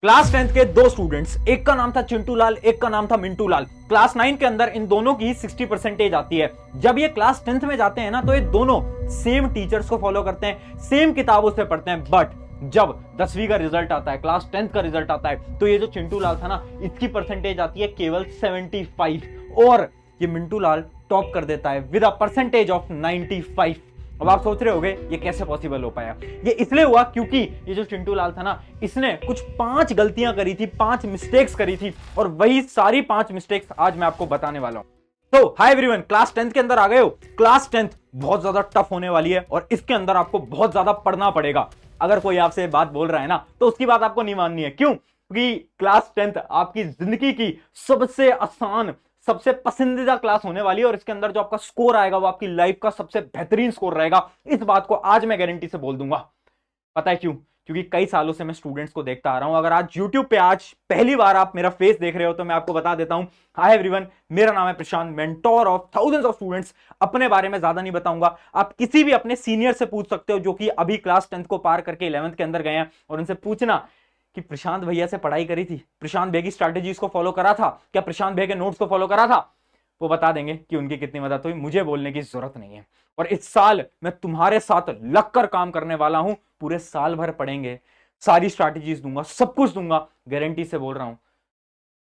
Class 10th के दो students, एक का नाम था चिंटू लाल, एक का नाम था मिंटू लाल। क्लास 9 के अंदर इन दोनों की 60% आती है। जब ये क्लास 10th में जाते हैं ना, तो ये दोनों सेम टीचर्स को फॉलो करते हैं, सेम किताबों से पढ़ते हैं। बट जब 10वीं का रिजल्ट आता है, क्लास 10th का रिजल्ट आता है, तो ये जो चिंटू लाल था ना, इसकी परसेंटेज आती है केवल 75 और ये मिंटू लाल टॉप कर देता है विद अ परसेंटेज ऑफ 95। अब आप सोच रहे होंगे ये कैसे पॉसिबल हो पाया। ये इसलिए हुआ क्योंकि ये जो चिंटू लाल था ना, इसने कुछ 5 गलतियां करी थी, 5 मिस्टेक्स करी थी, और वही सारी 5 मिस्टेक्स आज मैं आपको बताने वाला हूं। तो हाय एवरीवन, क्लास 10th के अंदर आ गए हो। क्लास 10th बहुत ज्यादा टफ होने वाली है और इसके अंदर आपको बहुत ज्यादा पढ़ना पड़ेगा। अगर कोई आपसे बात बोल रहा है ना, तो उसकी बात आपको नहीं माननी है। क्यों? क्योंकि क्लास 10th आपकी जिंदगी की सबसे आसान, सबसे पसंदीदा क्लास होने वाली है और इसके अंदर जो आपका स्कोर आएगा वो आपकी लाइफ का सबसे बेहतरीन स्कोर रहेगा। इस बात को आज मैं गारंटी से बोल दूंगा। पता है क्यों? क्योंकि कई सालों से मैं स्टूडेंट्स को देखता आ रहा हूं। अगर आज YouTube पे आज पहली बार आप मेरा फेस देख रहे हो तो मैं आपको बता देता हूं, हाय एवरीवन, मेरा नाम है Prashant, mentor of thousands of students. अपने बारे में ज्यादा नहीं बताऊंगा, आप किसी भी अपने सीनियर से पूछ सकते हो जो कि अभी क्लास 10th को पार करके 11th के अंदर गए हैं, और उनसे पूछना कि प्रशांत भैया से पढ़ाई करी थी, प्रशांत भैया की स्ट्रैटेजीज को फॉलो करा था क्या, प्रशांत भैया के नोट्स को फॉलो करा था। वो बता देंगे कि उनकी कितनी मदद हुई। मुझे बोलने की जरूरत नहीं है। और इस साल मैं तुम्हारे साथ लगकर काम करने वाला हूं। पूरे साल भर पढ़ेंगे, सारी स्ट्रैटेजीज दूंगा, सब कुछ दूंगा, गारंटी से बोल रहा हूं।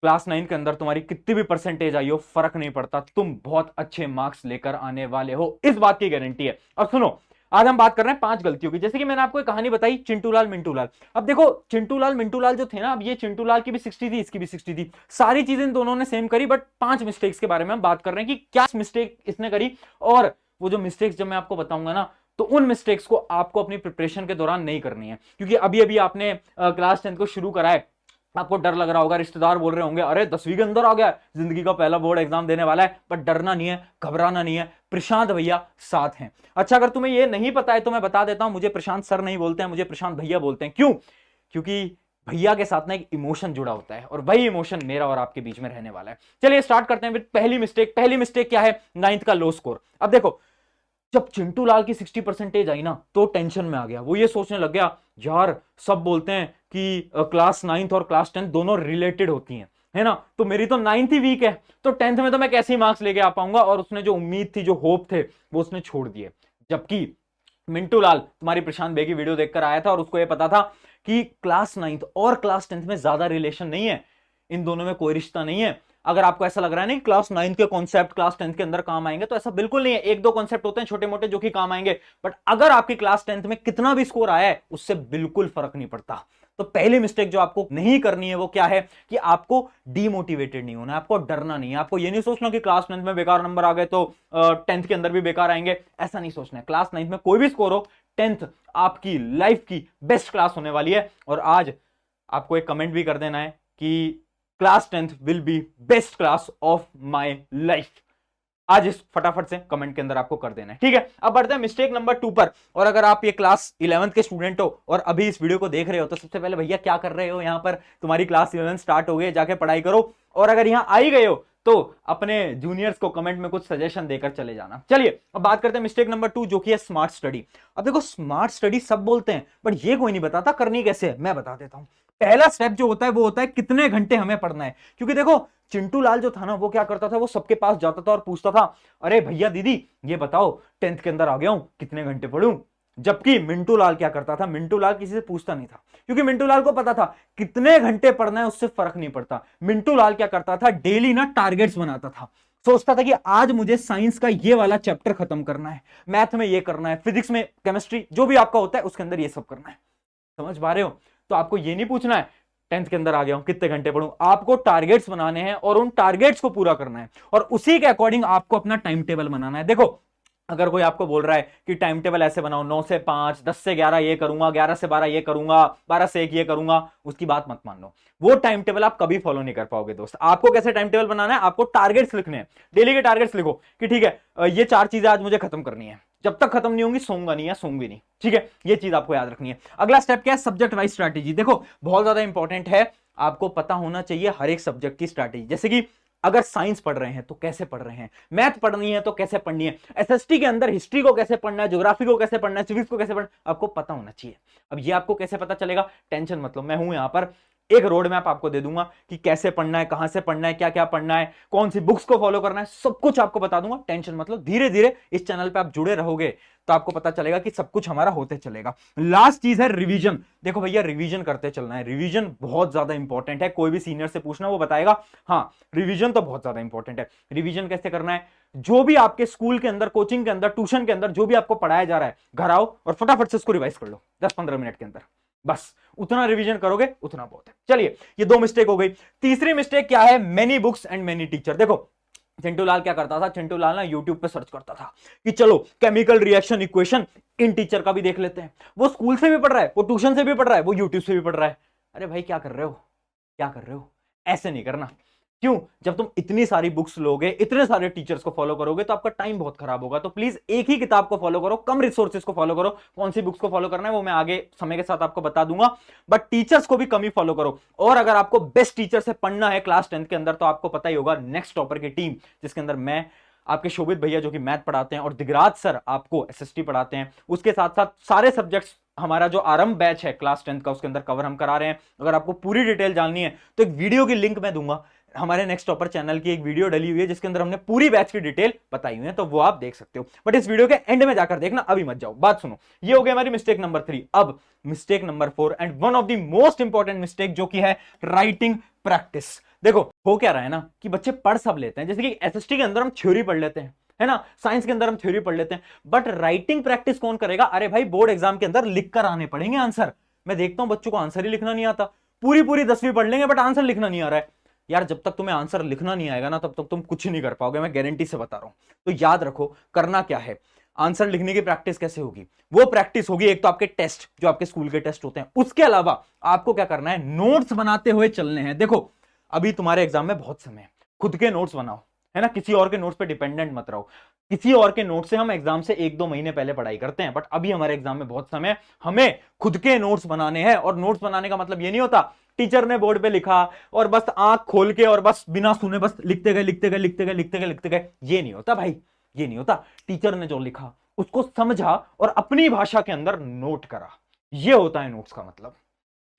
क्लास 9 के अंदर तुम्हारी कितनी भी परसेंटेज आई हो, फर्क नहीं पड़ता, तुम बहुत अच्छे मार्क्स लेकर आने वाले हो, इस बात की गारंटी है। अब सुनो, आज हम बात कर रहे हैं 5 गलतियों की। जैसे कि मैंने आपको एक कहानी बताई, चिंटू लाल मिंटू लाल। अब देखो, चिंटू लाल मिंटू लाल जो थे ना, अब ये चिंटू लाल की भी 60 थी, इसकी भी 60 थी, सारी चीजें इन दोनों ने सेम करी, बट 5 मिस्टेक्स के बारे में हम बात कर रहे हैं कि क्या मिस्टेक इसने करी। और वो जो मिस्टेक्स जब मैं आपको बताऊंगा ना, तो उन मिस्टेक्स को आपको अपनी प्रिपरेशन के दौरान नहीं करनी है। क्योंकि अभी अभी आपने क्लास 10th को शुरू करा है, आपको डर लग रहा होगा, रिश्तेदार बोल रहे होंगे अरे 10वीं के अंदर आ गया, जिंदगी का पहला बोर्ड एग्जाम देने वाला है। पर डरना नहीं है, घबराना नहीं है, प्रशांत भैया साथ हैं। अच्छा, अगर तुम्हें ये नहीं पता है तो मैं बता देता हूं, मुझे प्रशांत सर नहीं बोलते हैं, मुझे प्रशांत भैया बोलते हैं। क्यों? क्योंकि भैया के साथ ना एक इमोशन जुड़ा होता है, और वही इमोशन मेरा और आपके बीच में रहने वाला है। चलिए स्टार्ट करते हैं विद पहली मिस्टेक। पहली मिस्टेक क्या है? 9th का लो स्कोर। अब देखो, जब चिंटू लाल की 60% आई ना, तो टेंशन में आ गया। वो ये सोचने लग गया, यार सब बोलते हैं कि क्लास 9th और क्लास 10th दोनों रिलेटेड होती हैं, है ना, तो मेरी तो 9th ही वीक है, तो 10th में तो मैं कैसे ही मार्क्स लेके आ पाऊंगा। और उसने जो उम्मीद थी, जो होप थे, वो उसने छोड़ दिए। जबकि मिंटू लाल तुम्हारी प्रशांत बे की वीडियो देखकर आया था और उसको ये पता था कि क्लास 9th और क्लास 10th में ज्यादा रिलेशन नहीं है, इन दोनों में कोई रिश्ता नहीं है। अगर आपको ऐसा लग रहा है ना कि क्लास 9th के कॉन्सेप्ट क्लास 10th के अंदर काम आएंगे, तो ऐसा बिल्कुल नहीं है। एक दो कॉन्सेप्ट होते हैं छोटे मोटे जो कि काम आएंगे, बट अगर आपकी क्लास 10th में कितना भी स्कोर आया है, उससे बिल्कुल फर्क नहीं पड़ता। तो पहली मिस्टेक जो आपको नहीं करनी है वो क्या है कि आपको डीमोटिवेटेड नहीं होना है, आपको डरना नहीं है। आपको ये नहीं सोचना कि क्लास 9th में बेकार नंबर आ गए तो 10th के अंदर भी बेकार आएंगे, ऐसा नहीं सोचना है। क्लास 9th में कोई भी स्कोर हो, 10th आपकी लाइफ की बेस्ट क्लास होने वाली है। और आज आपको एक कमेंट भी कर देना है कि class 10th will be best class of my life. आज इस फटाफट से कमेंट के अंदर आपको कर देना है, ठीक है। अब बढ़ते हैं मिस्टेक नंबर 2 पर। और अगर आप ये क्लास 11th के स्टूडेंट हो और अभी इस वीडियो को देख रहे हो, तो सबसे पहले भैया क्या कर रहे हो, यहां पर तुम्हारी क्लास 11 स्टार्ट हो गई, जाके पढ़ाई करो। और अगर यहां आ ही गए हो तो अपने जूनियर्स को कमेंट में कुछ सजेशन देकर चले जाना। चलिए अब बात करते हैं मिस्टेक नंबर 2, जो कि है स्मार्ट स्टडी। अब देखो, स्मार्ट स्टडी सब बोलते हैं, बट ये कोई नहीं बताता करनी कैसे है। मैं बता देता हूं। पहला स्टेप जो होता है वो होता है कितने घंटे हमें पढ़ना है। क्योंकि देखो, चिंटू लाल जो था ना, वो क्या करता था, वो सबके पास जाता था और पूछता था, अरे भैया दीदी ये बताओ 10th के अंदर आ गया हूं, कितने घंटे पढ़ूं। जबकि मिंटू लाल क्या करता था, मिंटू लाल किसी से पूछता नहीं था, क्योंकि मिंटू लाल को पता था कितने घंटे पढ़ना है उससे फर्क नहीं पड़ता। मिंटू लाल क्या करता था, डेली ना टारगेट्स बनाता था। सोचता था कि आज मुझे साइंस का ये वाला चैप्टर खत्म करना है, मैथ में ये करना है, फिजिक्स में, केमिस्ट्री, जो भी आपका होता है उसके अंदर ये सब करना है। समझ पा रहे हो? तो आपको ये नहीं पूछना है 10th के अंदर आ गया हूं कितने घंटे पढ़ूं, आपको टारगेट्स बनाने हैं और उन टारगेट्स को पूरा करना है, और उसी के अकॉर्डिंग आपको अपना टाइम टेबल बनाना है। देखो, अगर कोई आपको बोल रहा है कि टाइम टेबल ऐसे बनाओ, 9 से 5, 10 से 11 ये करूंगा, 11 से 12 ये करूंगा, 12 से 1 ये करूंगा, उसकी बात मत मान लो। वो टाइम टेबल आप कभी फॉलो नहीं कर पाओगे दोस्त। आपको कैसे टाइम टेबल बनाना है, आपको टारगेट्स लिखने हैं, डेली के टारगेट्स लिखो कि ठीक है ये 4 चीजें आज मुझे खत्म करनी है, जब तक खत्म नहीं होंगी सोऊंगा नहीं या सोऊंगी नहीं, ठीक है। ये चीज आपको याद रखनी है। अगला स्टेप क्या है? Subject wise strategy. देखो, बहुत ज्यादा इंपॉर्टेंट है, आपको पता होना चाहिए हर एक सब्जेक्ट की स्ट्रैटेजी। जैसे कि अगर साइंस पढ़ रहे हैं तो कैसे पढ़ रहे हैं, मैथ पढ़नी है तो कैसे पढ़नी है, एसएसटी के अंदर हिस्ट्री को कैसे पढ़ना है, ज्योग्राफी को कैसे पढ़ना है, सिविक्स को कैसे पढ़ना है, आपको पता होना चाहिए। अब ये आपको कैसे पता चलेगा? टेंशन मतलब, मैं हूं यहां पर एक रोड मैप आपको दे दूंगा कि कैसे पढ़ना है, कहां से पढ़ना है, क्या क्या पढ़ना है, कौन सी बुक्स को फॉलो करना है, सब कुछ आपको बता दूंगा। टेंशन मतलब, धीरे धीरे इस चैनल पे आप जुड़े रहोगे तो आपको पता चलेगा कि सब कुछ हमारा होते चलेगा। लास्ट चीज है रिवीजन। देखो भैया, रिवीजन करते चलना है। रिवीजन बहुत ज्यादा इंपॉर्टेंट है। कोई भी सीनियर से पूछना, वो बताएगा हाँ रिवीजन तो बहुत ज्यादा इंपॉर्टेंट है। रिवीजन कैसे करना है? जो भी आपके स्कूल के अंदर, कोचिंग के अंदर, ट्यूशन के अंदर जो भी आपको पढ़ाया जा रहा है, घर आओ और फटाफट से उसको रिवाइज कर लो 10-15 मिनट के अंदर। बस उतना रिवीजन करोगे उतना बहुत है। चलिए, ये 2 मिस्टेक हो गई। तीसरी मिस्टेक क्या है? Many books and many teacher. देखो चिंटू लाल क्या करता था? चिंटू लाल ना यूट्यूब पे सर्च करता था कि चलो chemical reaction equation in teacher का भी देख लेते हैं। वो स्कूल से भी पढ़ रहा है, वो ट्यूशन से भी पढ़ रहा है, वो यूट्यूब से भी पढ़ रहा है। अरे भाई क्या कर रहे हो, क्या कर रहे हो? ऐसे नहीं करना। क्यों? जब तुम इतनी सारी बुक्स लोगे, इतने सारे टीचर्स को फॉलो करोगे तो आपका टाइम बहुत खराब होगा। तो प्लीज एक ही किताब को फॉलो करो, कम रिसोर्सेज को फॉलो करो। कौन सी बुक्स को फॉलो करना है वो मैं आगे समय के साथ आपको बता दूंगा, बट टीचर्स को भी कम ही फॉलो करो। और अगर आपको बेस्ट टीचर से पढ़ना है क्लास 10th के अंदर, तो आपको पता ही होगा नेक्स्ट टॉपर की टीम, जिसके अंदर मैं, आपके शोभित भैया जो कि मैथ पढ़ाते हैं, और दिगराज सर आपको एसएसटी पढ़ाते हैं। उसके साथ साथ सारे सब्जेक्ट्स हमारा जो आरंभ बैच है क्लास 10th का, उसके अंदर कवर हम करा रहे हैं। अगर आपको पूरी डिटेल जाननी है तो एक वीडियो की लिंक मैं दूंगा। हमारे नेक्स्ट टॉपर चैनल की एक वीडियो डली हुई है जिसके अंदर हमने पूरी बैच की डिटेल बताई हुई है, तो वो आप देख सकते हो। बट इस वीडियो के एंड में जाकर देखना, अभी मत जाओ। बात सुनो, ये हो गई हमारी मिस्टेक नंबर 3। अब mistake number 4 and one of the most important mistake, जो कि है राइटिंग प्रैक्टिस। देखो हो क्या रहा है ना कि बच्चे पढ़ सब लेते हैं, जैसे कि एसएसटी के अंदर हम थ्योरी पढ़ लेते हैं, है ना, साइंस के अंदर हम थ्योरी पढ़ लेते हैं, बट राइटिंग प्रैक्टिस कौन करेगा? अरे भाई बोर्ड एग्जाम के अंदर लिख कर आने पड़ेंगे आंसर। मैं देखता हूं बच्चों को आंसर ही लिखना नहीं आता। पूरी पूरी 10वीं पढ़ लेंगे बट आंसर लिखना नहीं आ रहा है। यार जब तक तुम्हें आंसर लिखना नहीं आएगा ना, तब तक तुम कुछ नहीं कर पाओगे, मैं गारंटी से बता रहा हूं। तो याद रखो, करना क्या है। आंसर लिखने की प्रैक्टिस कैसे होगी? वो प्रैक्टिस होगी एक तो आपके टेस्ट, जो आपके स्कूल के टेस्ट होते हैं, उसके अलावा आपको क्या करना है? नोट्स बनाते हुए चलने हैं। देखो अभी तुम्हारे एग्जाम में बहुत समय है, खुद के नोट्स बनाओ, है ना, किसी और के नोट्स पे डिपेंडेंट मत रहो। किसी और के नोट से हम एग्जाम से 1-2 महीने पहले पढ़ाई करते हैं, बट अभी हमारे एग्जाम में बहुत समय, हमें खुद के नोट्स बनाने हैं। और नोट्स बनाने का मतलब ये नहीं होता टीचर ने बोर्ड पे लिखा और बस आंख खोल के और बस बिना सुने बस लिखते गए लिखते गए लिखते गए लिखते गए लिखते गए। ये नहीं होता भाई, ये नहीं होता। टीचर ने जो लिखा उसको समझा और अपनी भाषा के अंदर नोट करा, ये होता है नोट्स का मतलब।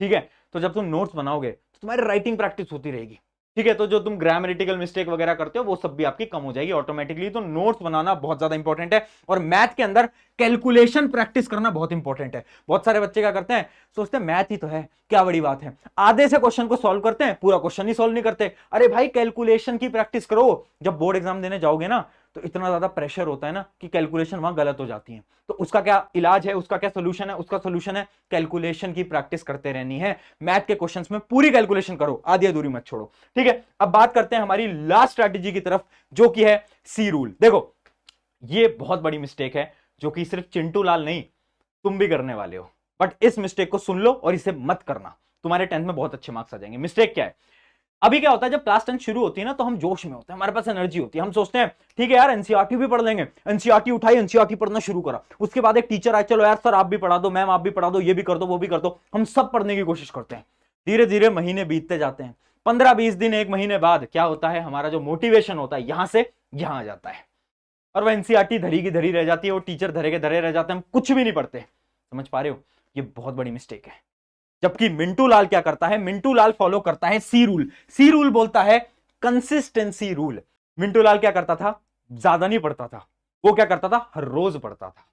ठीक है, तो जब तुम नोट्स बनाओगे तो तुम्हारी राइटिंग प्रैक्टिस होती रहेगी। ठीक है, तो जो तुम ग्रामेटिकल मिस्टेक वगैरह करते हो वो सब भी आपकी कम हो जाएगी ऑटोमेटिकली। तो नोट्स बनाना बहुत ज्यादा इंपॉर्टेंट है। और मैथ के अंदर कैलकुलेशन प्रैक्टिस करना बहुत इंपॉर्टेंट है। बहुत सारे बच्चे क्या करते हैं, सोचते हैं मैथ ही तो है, क्या बड़ी बात है, आधे से क्वेश्चन को सॉल्व करते हैं, पूरा क्वेश्चन ही सॉल्व नहीं करते। अरे भाई कैलकुलेशन की प्रैक्टिस करो। जब बोर्ड एग्जाम देने जाओगे ना तो इतना ज्यादा प्रेशर होता है ना कि कैलकुलेशन वहां गलत हो जाती है। तो उसका क्या इलाज है, उसका क्या सोल्यूशन है? उसका सोल्यूशन है कैलकुलेशन की प्रैक्टिस करते रहनी है। मैथ के क्वेश्चंस में पूरी कैलकुलेशन करो, आधी अधूरी मत छोड़ो। ठीक है, अब बात करते हैं हमारी लास्ट स्ट्रैटेजी की तरफ, जो कि है सी रूल। देखो ये बहुत बड़ी मिस्टेक है, जो कि सिर्फ चिंटू लाल नहीं, तुम भी करने वाले हो। बट इस मिस्टेक को सुन लो और इसे मत करना, तुम्हारे 10th में बहुत अच्छे मार्क्स आ जाएंगे। मिस्टेक क्या है? अभी क्या होता है, जब क्लास 10 शुरू होती है ना तो हम जोश में होते हैं, हमारे पास एनर्जी होती है, हम सोचते हैं ठीक है यार एनसीईआरटी भी पढ़ लेंगे। एनसीईआरटी उठाई, एनसीईआरटी पढ़ना शुरू करा। उसके बाद एक टीचर आए, चलो यार सर आप भी पढ़ा दो, मैम आप भी पढ़ा दो, ये भी कर दो, वो भी कर दो। हम सब पढ़ने की कोशिश करते हैं। धीरे धीरे महीने बीतते जाते हैं, 15-20 दिन, 1 महीने बाद क्या होता है, हमारा जो मोटिवेशन होता है यहां से यहां आ जाता है और वह एनसीईआरटी धरी की धरी रह जाती है, वो टीचर धरे के धरे रह जाते हैं, हम कुछ भी नहीं पढ़ते। समझ पा रहे हो? ये बहुत बड़ी मिस्टेक है। जबकि मिंटू लाल क्या करता है, मिंटू लाल फॉलो करता है सी रूल। सी रूल बोलता है कंसिस्टेंसी रूल। मिंटू लाल क्या करता था, ज्यादा नहीं पढ़ता था, वो क्या करता था, हर रोज पढ़ता था।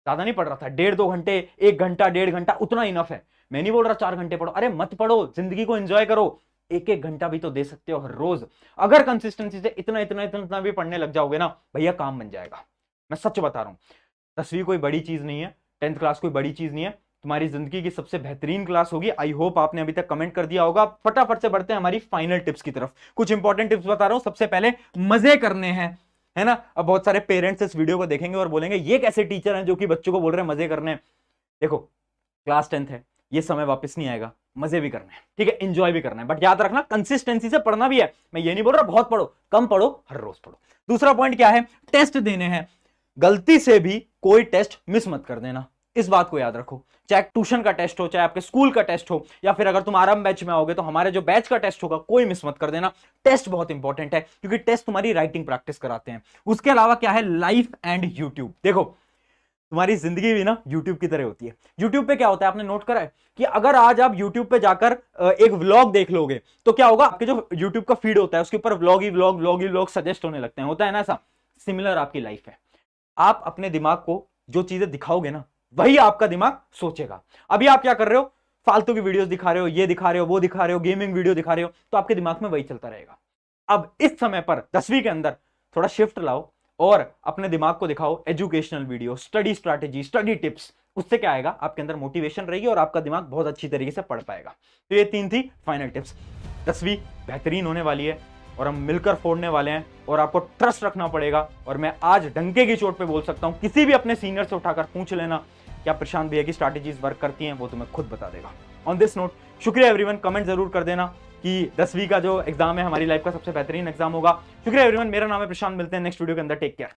ज्यादा नहीं पढ़ रहा था, 1.5-2 घंटे, 1 घंटा 1.5 घंटा उतना इनफ है। मैं नहीं बोल रहा 4 घंटे पढ़ो, अरे मत पढ़ो, जिंदगी को एंजॉय करो। 1-1 घंटा भी तो दे सकते हो हर रोज। अगर कंसिस्टेंसी से इतना इतना इतना इतना भी पढ़ने लग जाओगे ना भैया, काम बन जाएगा। मैं सच बता रहा हूं, 10वीं कोई बड़ी चीज नहीं है, 10th क्लास कोई बड़ी चीज नहीं है, तुम्हारी जिंदगी की सबसे बेहतरीन क्लास होगी। आई होप आपने अभी तक कमेंट कर दिया होगा। फटाफट से बढ़ते हैं हमारी फाइनल टिप्स की तरफ। कुछ इंपॉर्टेंट टिप्स बता रहा हूं। सबसे पहले मजे करने हैं, है ना। अब बहुत सारे पेरेंट्स इस वीडियो को देखेंगे और बोलेंगे ये कैसे टीचर हैं जो कि बच्चों को बोल रहे हैं मजे करने हैं। देखो क्लास 10th है, ये समय वापस नहीं आएगा, मजे भी करना है, ठीक है, एंजॉय भी करना है, बट याद रखना कंसिस्टेंसी से पढ़ना भी है। मैं ये नहीं बोल रहा बहुत पढ़ो, कम पढ़ो, हर रोज पढ़ो। दूसरा पॉइंट क्या है, टेस्ट देने हैं। गलती से भी कोई टेस्ट मिस मत कर देना, इस बात को याद रखो। चाहे ट्यूशन का टेस्ट हो, चाहे आपके स्कूल का टेस्ट हो, या फिर अगर तुम आरंभ बैच में आओगे तो हमारे जो बैच का टेस्ट होगा, कोई मिस मत कर देना। टेस्ट बहुत इंपॉर्टेंट है क्योंकि टेस्ट तुम्हारी राइटिंग प्रैक्टिस कराते हैं। उसके अलावा क्या है, लाइफ एंड यूट्यूब। देखो तुम्हारी जिंदगी भी ना YouTube की तरह होती है। YouTube पे क्या होता है, आपने नोट करा है कि अगर आज आप YouTube पे जाकर एक व्लॉग देख लोगे तो क्या होगा, आपके जो YouTube का फीड होता है उसके ऊपर व्लॉग सजेस्ट होने लगते हैं, होता है ना ऐसा। सिमिलर आपकी लाइफ है। आप अपने दिमाग को जो चीजें दिखाओगे ना, वही आपका दिमाग सोचेगा। अभी आप क्या कर रहे हो, फालतू की वीडियोस दिखा रहे हो, ये दिखा रहे हो, वो दिखा रहे हो, गेमिंग वीडियो दिखा रहे हो, तो आपके दिमाग में वही चलता रहेगा। अब इस समय पर 10वीं के अंदर थोड़ा शिफ्ट लाओ और अपने दिमाग को दिखाओ educational video, study strategy, study tips. उससे क्या आएगा, आपके अंदर मोटिवेशन रहेगी और आपका दिमाग बहुत अच्छी तरीके से पढ़ पाएगा। तो ये 3 थी फाइनल टिप्स। 10वीं बेहतरीन होने वाली है और हम मिलकर फोड़ने वाले हैं और आपको ट्रस्ट रखना पड़ेगा। और मैं आज डंके की चोट पे बोल सकता हूं, किसी भी अपने सीनियर से उठाकर पूछ लेना क्या प्रशांत भैया की स्ट्रैटेजीज वर्क करती हैं, वो तुम्हें खुद बता देगा। ऑन दिस नोट, शुक्रिया एवरीवन। कमेंट जरूर कर देना कि 10वीं का जो एग्जाम है हमारी लाइफ का सबसे बेहतरीन एग्जाम होगा। शुक्रिया एवरीवन, मेरा नाम है प्रशांत, मिलते हैं नेक्स्ट वीडियो के अंदर। Take care.